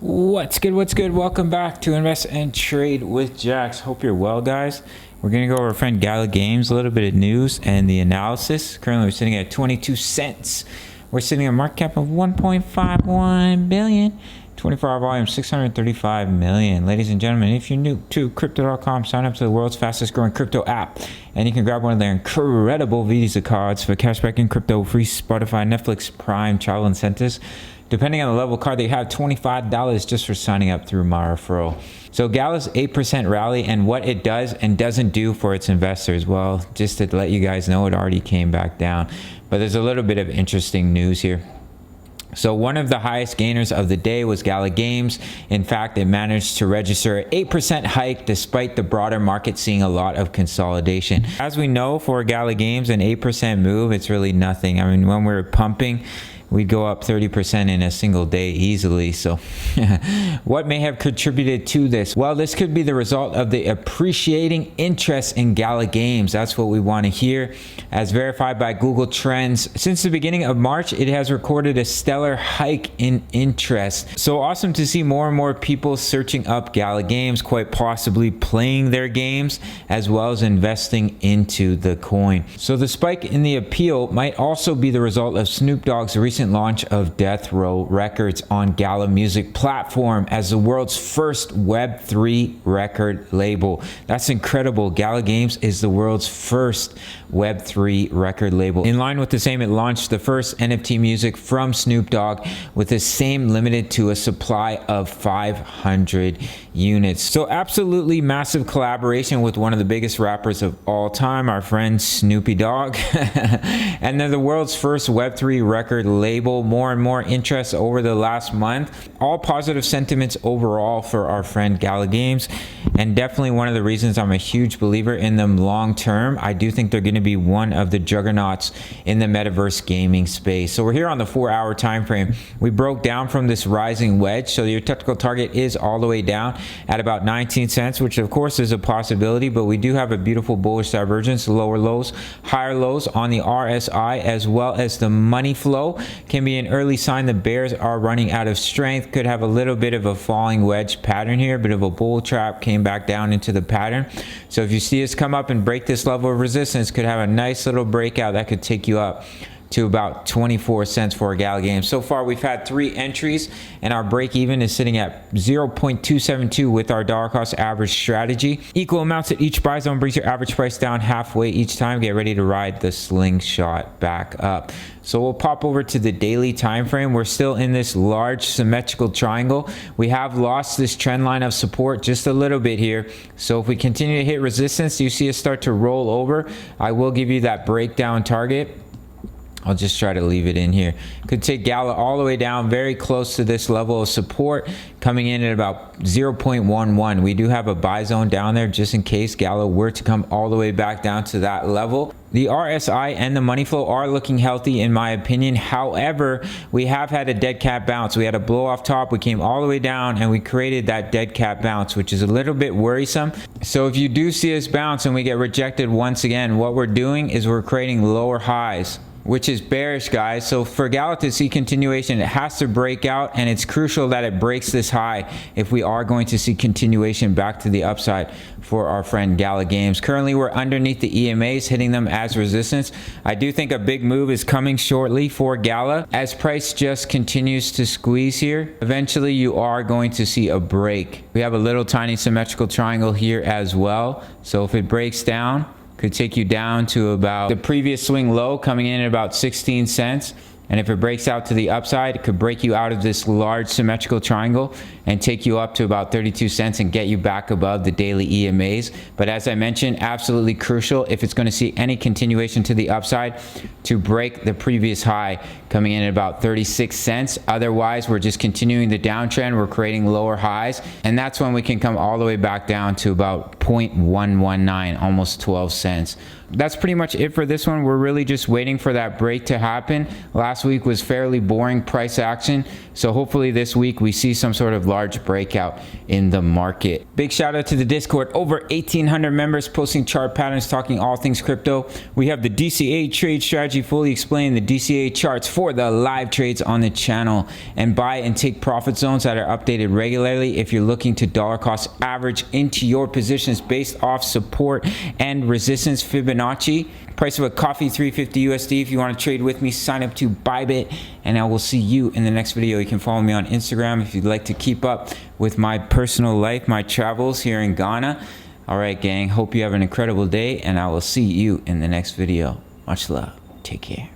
What's good? What's good? Welcome back to Invest and Trade with Jax. Hope you're well, guys. We're going to go over our friend Gala Games, a little bit of news and the analysis. Currently, we're sitting at 22 cents. We're sitting at a market cap of 1.51 billion. 24-hour volume, 635 million. Ladies and gentlemen, if you're new to Crypto.com, sign up to the world's fastest growing crypto app. And you can grab one of their incredible Visa cards for cashback in crypto, free Spotify, Netflix, Prime, travel incentives. Depending on the level card, they have $25 just for signing up through my referral. So Gala's 8% rally and what it does and doesn't do for its investors. Well, just to let you guys know, it already came back down. But there's a little bit of interesting news here. So one of the highest gainers of the day was Gala Games. In fact, it managed to register an 8% hike despite the broader market seeing a lot of consolidation. As we know, for Gala Games, an 8% move, it's really nothing. I mean, when we're pumping, we'd go up 30% in a single day easily. So what may have contributed to this? Well, this could be the result of the appreciating interest in Gala Games. That's what we want to hear. As verified by Google Trends, since the beginning of March, it has recorded a stellar hike in interest. So awesome to see more and more people searching up Gala Games, quite possibly playing their games, as well as investing into the coin. So the spike in the appeal might also be the result of Snoop Dogg's recent launch of Death Row Records on Gala Music platform as the world's first Web3 record label. That's incredible. Gala Games is the world's first Web3 record label. In line with the same, it launched the first NFT music from Snoop Dogg with the same limited to a supply of 500 units. So absolutely massive collaboration with one of the biggest rappers of all time, our friend Snoopy Dogg. And they're the world's first Web3 record label. More and more interest over the last month. All positive sentiments overall for our friend Gala Games, and definitely one of the reasons I'm a huge believer in them long term. I do think they're going to be one of the juggernauts in the metaverse gaming space. So we're here on the 4-hour time frame. We broke down from this rising wedge, so your technical target is all the way down at about 19 cents, which of course is a possibility, but we do have a beautiful bullish divergence, lower lows, higher lows on the RSI, as well as the money flow can be an early sign the bears are running out of strength. Could have a little bit of a falling wedge pattern here, bit of a bull trap, came back down into the pattern. So if you see us come up and break this level of resistance, could have a nice little breakout that could take you up to about 24 cents for a Gala Game. So far, we've had 3 entries, and our break even is sitting at 0.272 with our dollar cost average strategy. Equal amounts at each buy zone brings your average price down halfway each time. Get ready to ride the slingshot back up. So we'll pop over to the daily time frame. We're still in this large symmetrical triangle. We have lost this trend line of support just a little bit here. So if we continue to hit resistance, you see us start to roll over. I will give you that breakdown target. I'll just try to leave it in here. Could take Gala all the way down very close to this level of support, coming in at about 0.11. We do have a buy zone down there just in case Gala were to come all the way back down to that level. The RSI and the money flow are looking healthy in my opinion. However, we have had a dead cat bounce. We had a blow off top, we came all the way down, and we created that dead cat bounce, which is a little bit worrisome. So if you do see us bounce and we get rejected once again, what we're doing is we're creating lower highs, which is bearish, guys. So for Gala to see continuation, it has to break out, and it's crucial that it breaks this high if we are going to see continuation back to the upside for our friend Gala Games. Currently, we're underneath the EMAs, hitting them as resistance. I do think a big move is coming shortly for Gala as price just continues to squeeze here. Eventually, you are going to see a break. We have a little tiny symmetrical triangle here as well. So if it breaks down, could take you down to about the previous swing low, coming in at about 16 cents. And if it breaks out to the upside, it could break you out of this large symmetrical triangle and take you up to about 32 cents and get you back above the daily EMAs. But as I mentioned, absolutely crucial if it's going to see any continuation to the upside to break the previous high, coming in at about 36 cents. Otherwise, we're just continuing the downtrend. We're creating lower highs, and that's when we can come all the way back down to about 0.119, almost 12 cents. That's pretty much it for this one. We're really just waiting for that break to happen. Last week was fairly boring price action, So hopefully this week we see some sort of large breakout in the market. Big shout out to the Discord. Over 1,800 members posting chart patterns, talking all things crypto. We have the DCA trade strategy fully explained, the DCA charts for the live trades on the channel, and buy and take profit zones that are updated regularly if you're looking to dollar cost average into your positions based off support and resistance Fibonacci. Price of a coffee $350 USD. If you want to trade with me, sign up to Bybit, and I will see you in the next video. You can follow me on Instagram if you'd like to keep up with my personal life, my travels here in Ghana. All right, gang. Hope you have an incredible day, and I will see you in the next video. Much love. Take care.